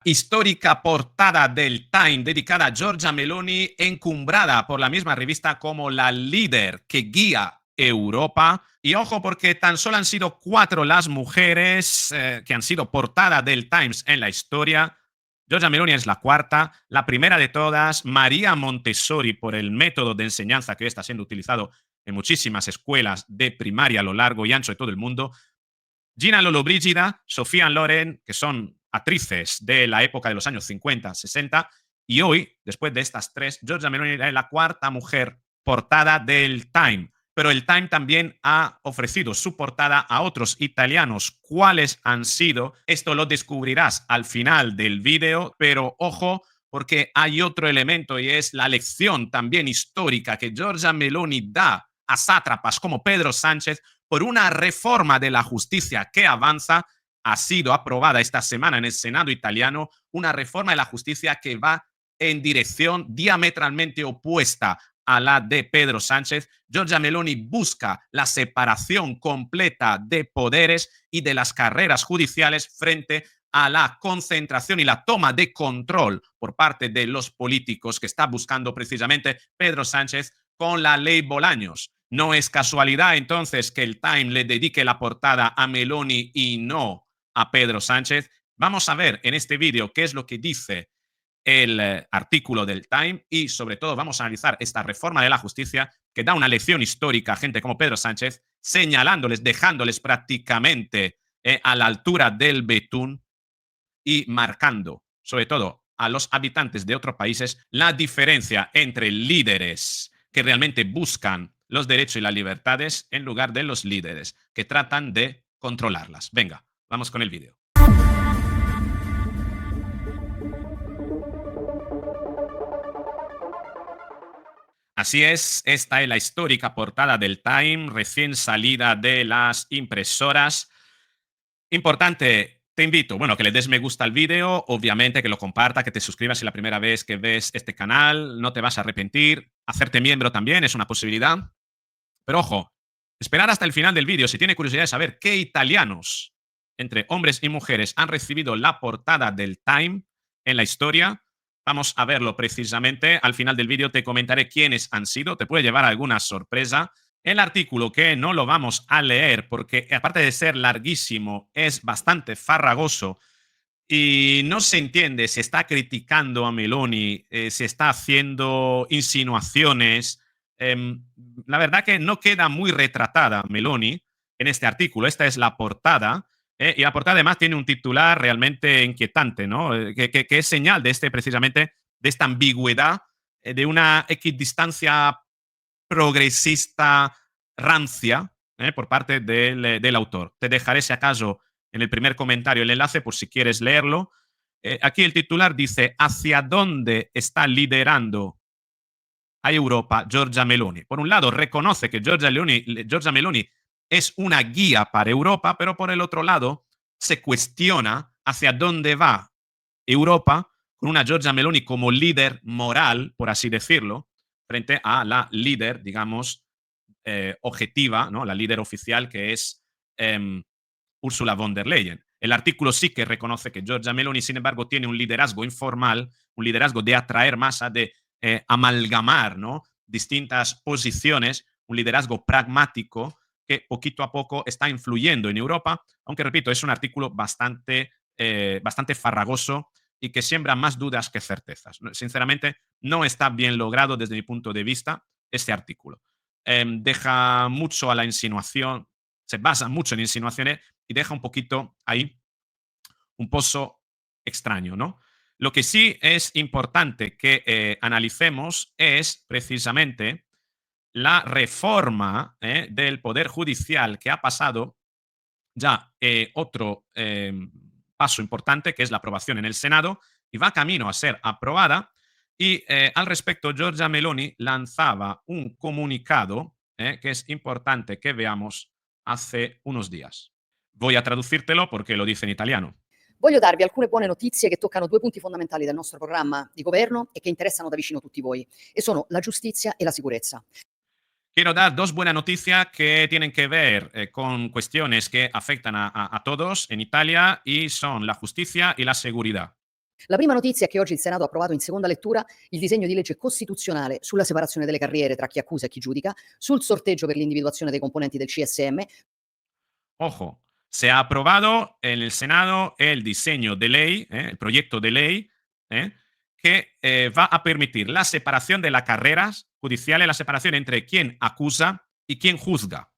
Histórica portada del Time dedicada a Giorgia Meloni, encumbrada por la misma revista como la líder que guía Europa. Y ojo, porque tan solo han sido 4 las mujeres que han sido portada del Times en la historia. Giorgia Meloni es la cuarta, la primera de todas, María Montessori, por el método de enseñanza que está siendo utilizado en muchísimas escuelas de primaria a lo largo y ancho de todo el mundo. Gina Lollobrigida, Sofía Loren, que son actrices de la época de los años 50, 60, y hoy, después de estas 3, Giorgia Meloni es la cuarta mujer portada del Time. Pero el Time también ha ofrecido su portada a otros italianos. ¿Cuáles han sido? Esto lo descubrirás al final del vídeo, pero ojo, porque hay otro elemento y es la lección también histórica que Giorgia Meloni da a sátrapas como Pedro Sánchez por una reforma de la justicia que avanza. Ha sido aprobada esta semana en el Senado italiano una reforma de la justicia que va en dirección diametralmente opuesta a la de Pedro Sánchez. Giorgia Meloni busca la separación completa de poderes y de las carreras judiciales frente a la concentración y la toma de control por parte de los políticos que está buscando precisamente Pedro Sánchez con la ley Bolaños. No es casualidad entonces que el Time le dedique la portada a Meloni y no a Pedro Sánchez. Vamos a ver en este vídeo qué es lo que dice el artículo del Time y sobre todo vamos a analizar esta reforma de la justicia que da una lección histórica a gente como Pedro Sánchez, señalándoles, dejándoles prácticamente a la altura del betún y marcando sobre todo a los habitantes de otros países la diferencia entre líderes que realmente buscan los derechos y las libertades en lugar de los líderes que tratan de controlarlas. Venga, vamos con el vídeo. Así es, esta es la histórica portada del Time, recién salida de las impresoras. Importante, te invito, bueno, que le des me gusta al vídeo, obviamente que lo compartas, que te suscribas si es la primera vez que ves este canal, no te vas a arrepentir. Hacerte miembro también es una posibilidad. Pero ojo, esperar hasta el final del vídeo si tiene curiosidad de saber qué italianos, entre hombres y mujeres, han recibido la portada del Time en la historia. Vamos a verlo precisamente. Al final del vídeo te comentaré quiénes han sido. Te puede llevar alguna sorpresa. El artículo, que no lo vamos a leer porque aparte de ser larguísimo, es bastante farragoso y no se entiende, se está criticando a Meloni, se está haciendo insinuaciones. Eh, la verdad que no queda muy retratada Meloni en este artículo. Esta es la portada. Y la portada además tiene un titular realmente inquietante, ¿no? Que es señal de precisamente, de esta ambigüedad, de una equidistancia progresista rancia por parte del autor. Te dejaré, si acaso, en el primer comentario el enlace por si quieres leerlo. Aquí el titular dice: ¿hacia dónde está liderando a Europa Giorgia Meloni? Por un lado, reconoce que Giorgia Meloni es una guía para Europa, pero por el otro lado, se cuestiona hacia dónde va Europa con una Giorgia Meloni como líder moral, por así decirlo, frente a la líder, digamos, objetiva, ¿no? La líder oficial, que es Ursula von der Leyen. El artículo sí que reconoce que Giorgia Meloni, sin embargo, tiene un liderazgo informal, un liderazgo de atraer masa, de amalgamar, ¿no?, distintas posiciones, un liderazgo pragmático que poquito a poco está influyendo en Europa, aunque repito, es un artículo bastante farragoso y que siembra más dudas que certezas. Sinceramente, no está bien logrado desde mi punto de vista este artículo. Deja mucho a la insinuación, se basa mucho en insinuaciones y deja un poquito ahí un pozo extraño, ¿no? Lo que sí es importante que analicemos es precisamente la reforma del Poder Judicial que ha pasado ya otro paso importante, que es la aprobación en el Senado, y va camino a ser aprobada. Y al respecto, Giorgia Meloni lanzaba un comunicado que es importante que veamos hace unos días. Voy a traducírtelo porque lo dice en italiano. Voglio darvi alcune buone notizie che toccano due punti fondamentali del nostro programma di governo e che interessano da vicino tutti voi, e sono la giustizia e la sicurezza. Quiero dar 2 buenas noticias que tienen que ver con cuestiones que afectan a todos en Italia y son la justicia y la seguridad. La prima notizia è che oggi il Senato ha approvato in seconda lettura il disegno di legge costituzionale sulla separazione delle carriere tra chi accusa e chi giudica, sul sorteggio per l'individuazione dei componenti del CSM. Ojo, se ha aprobado en el Senado el diseño de ley, el proyecto de ley, que va a permitir la separación de las carreras judiciales, la separación entre quien acusa y quien juzga,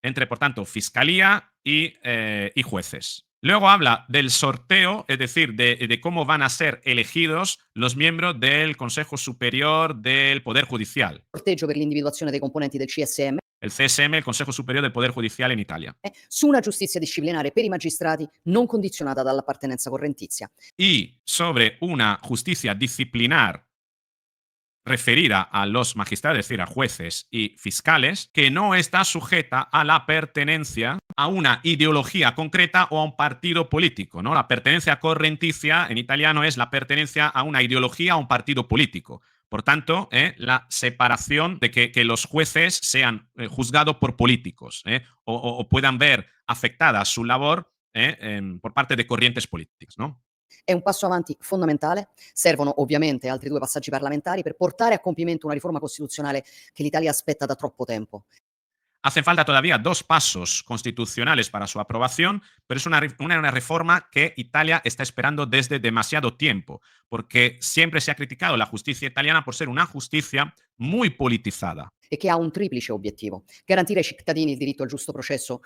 entre, por tanto, fiscalía y jueces. Luego habla del sorteo, es decir, de cómo van a ser elegidos los miembros del Consejo Superior del Poder Judicial, Sorteggio per l'individuazione dei componenti del CSM, el CSM, el Consejo Superior del Poder Judicial en Italia. su una giustizia disciplinare per i magistrati non condizionata dall'appartenenza correntizia. Y sobre una justicia disciplinar referida a los magistrados, es decir, a jueces y fiscales, que no está sujeta a la pertenencia a una ideología concreta o a un partido político, ¿no? La pertenencia correnticia en italiano es la pertenencia a una ideología o a un partido político. Por tanto, la separación de que los jueces sean juzgados por políticos o puedan ver afectada su labor por parte de corrientes políticas, ¿no? È un passo avanti fondamentale. Servono ovviamente altri 2 passaggi parlamentari per portare a compimento una riforma costituzionale che l'Italia aspetta da troppo tempo. Hacen falta todavía 2 pasos constitucionales para su aprobación, pero es una reforma que Italia está esperando desde demasiado tiempo, porque siempre se ha criticado la justicia italiana por ser una justicia muy politizada. E che ha un triplice obiettivo: garantire ai cittadini il diritto al giusto processo,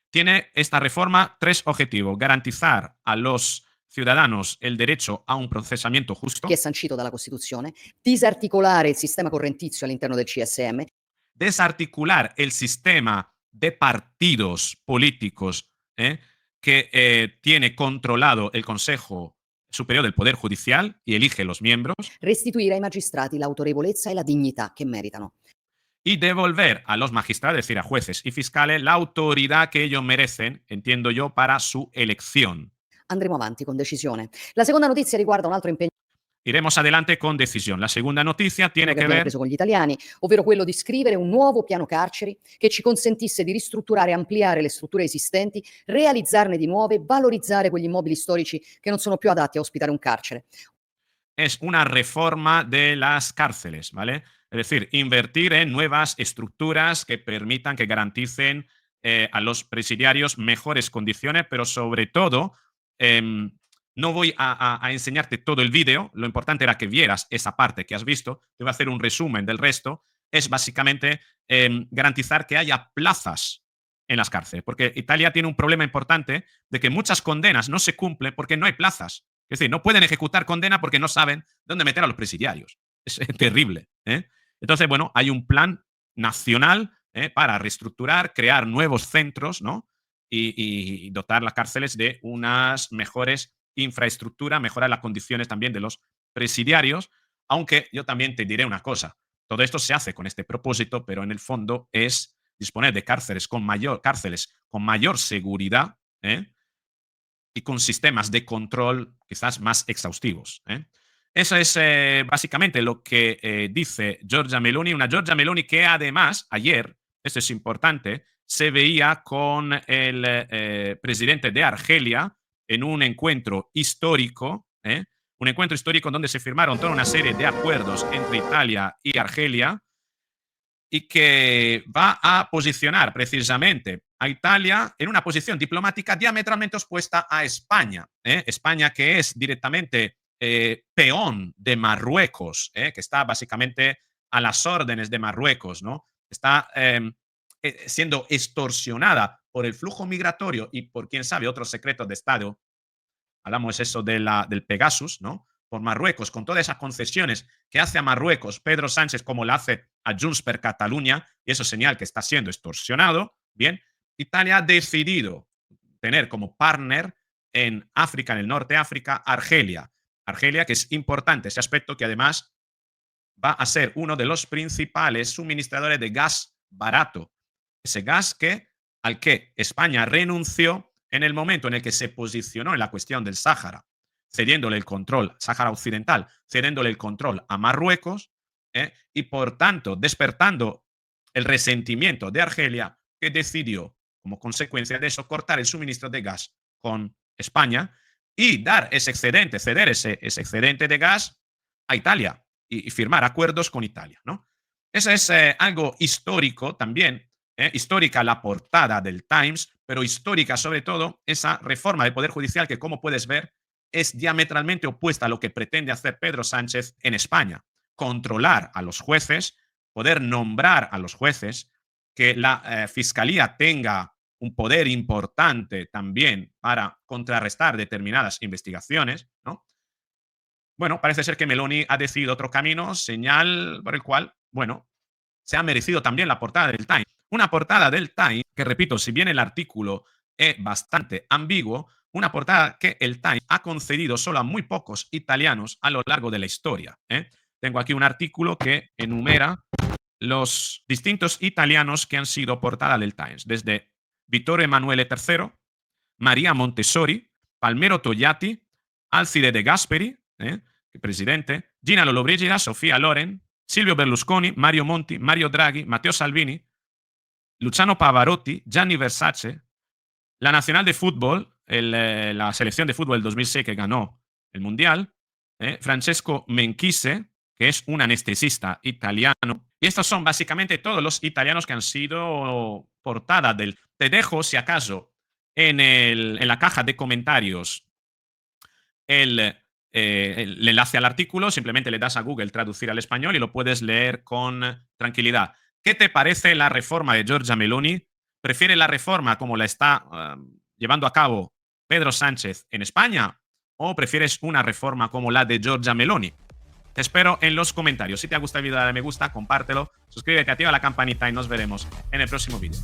Tiene esta reforma 3 objetivos: garantizar a los ciudadanos el derecho a un procesamiento justo, che è sancito dalla Costituzione, disarticolare il sistema correntizio all'interno del CSM desarticular el sistema de partidos políticos que tiene controlado el Consejo Superior del Poder Judicial y elige los miembros, restituire ai magistrati l'autorevolezza e la dignità che meritano. y devolver a los magistrados, es decir, a jueces y fiscales, la autoridad que ellos merecen, entiendo yo, para su elección. Andremo avanti con decisione. La seconda notizia riguarda un altro impegno Iremos adelante con decisión. La segunda noticia tiene che que abbiamo ver preso con gli italiani, ovvero quello di scrivere un nuovo piano carceri che ci consentisse di ristrutturare e ampliare le strutture esistenti, realizzarne di nuove, valorizzare quegli immobili storici che non sono più adatti a ospitare un carcere. es una reforma de las cárceles, ¿vale? Es decir, invertir en nuevas estructuras que permitan, que garanticen a los presidiarios mejores condiciones, pero sobre todo, no voy a enseñarte todo el vídeo, lo importante era que vieras esa parte que has visto, te voy a hacer un resumen del resto, es básicamente garantizar que haya plazas en las cárceles, porque Italia tiene un problema importante de que muchas condenas no se cumplen porque no hay plazas. Es decir, no pueden ejecutar condena porque no saben dónde meter a los presidiarios. Es terrible. Entonces, bueno, hay un plan nacional para reestructurar, crear nuevos centros, ¿no? Y dotar las cárceles de unas mejores infraestructuras, mejorar las condiciones también de los presidiarios, aunque yo también te diré una cosa, todo esto se hace con este propósito, pero en el fondo es disponer de cárceles con mayor seguridad, y con sistemas de control quizás más exhaustivos. Eso es básicamente lo que dice Giorgia Meloni, una Giorgia Meloni que además ayer, esto es importante, se veía con el presidente de Argelia en un encuentro histórico, donde se firmaron toda una serie de acuerdos entre Italia y Argelia, y que va a posicionar precisamente a Italia en una posición diplomática diametralmente opuesta a España. España, que es directamente peón de Marruecos, que está básicamente a las órdenes de Marruecos, ¿no? Está siendo extorsionada por el flujo migratorio y por, quién sabe, otros secretos de Estado. Hablamos eso del Pegasus, ¿no? Por Marruecos, con todas esas concesiones que hace a Marruecos Pedro Sánchez, como la hace a Junts per Catalunya, y eso es señal que está siendo extorsionado. Bien, Italia ha decidido tener como partner en África, en el norte de África, Argelia. Argelia, que es importante ese aspecto, que además va a ser uno de los principales suministradores de gas barato. Ese gas al que España renunció en el momento en el que se posicionó en la cuestión del Sáhara, cediéndole el control, Sáhara Occidental, cediéndole el control a Marruecos, y por tanto despertando el resentimiento de Argelia, que decidió, como consecuencia de eso, cortar el suministro de gas con España, y dar ese excedente, ceder ese excedente de gas a Italia y firmar acuerdos con Italia, ¿no? Eso es algo histórico también, histórica la portada del Times, pero histórica sobre todo esa reforma del Poder Judicial que, como puedes ver, es diametralmente opuesta a lo que pretende hacer Pedro Sánchez en España. Controlar a los jueces, poder nombrar a los jueces, que la Fiscalía tenga un poder importante también para contrarrestar determinadas investigaciones, ¿no? Bueno, parece ser que Meloni ha decidido otro camino, señal por el cual, bueno, se ha merecido también la portada del Time. Una portada del Time que, repito, si bien el artículo es bastante ambiguo, una portada que el Time ha concedido solo a muy pocos italianos a lo largo de la historia. Tengo aquí un artículo que enumera los distintos italianos que han sido portada del Times, desde Vittorio Emanuele III, Maria Montessori, Palmero Togliatti, Alcide De Gasperi, presidente, Gina Lollobrigida, Sofia Loren, Silvio Berlusconi, Mario Monti, Mario Draghi, Matteo Salvini, Luciano Pavarotti, Gianni Versace, la Nacional de Fútbol, la selección de fútbol del 2006 que ganó el Mundial, Francesco Menchise, que es un anestesista italiano. Y estos son básicamente todos los italianos que han sido portada del... Te dejo, si acaso, en la caja de comentarios el enlace al artículo, simplemente le das a Google traducir al español y lo puedes leer con tranquilidad. ¿Qué te parece la reforma de Giorgia Meloni? ¿Prefiere la reforma como la está llevando a cabo Pedro Sánchez en España o prefieres una reforma como la de Giorgia Meloni? Te espero en los comentarios. Si te ha gustado el video, dale me gusta, compártelo, suscríbete, activa la campanita y nos veremos en el próximo vídeo.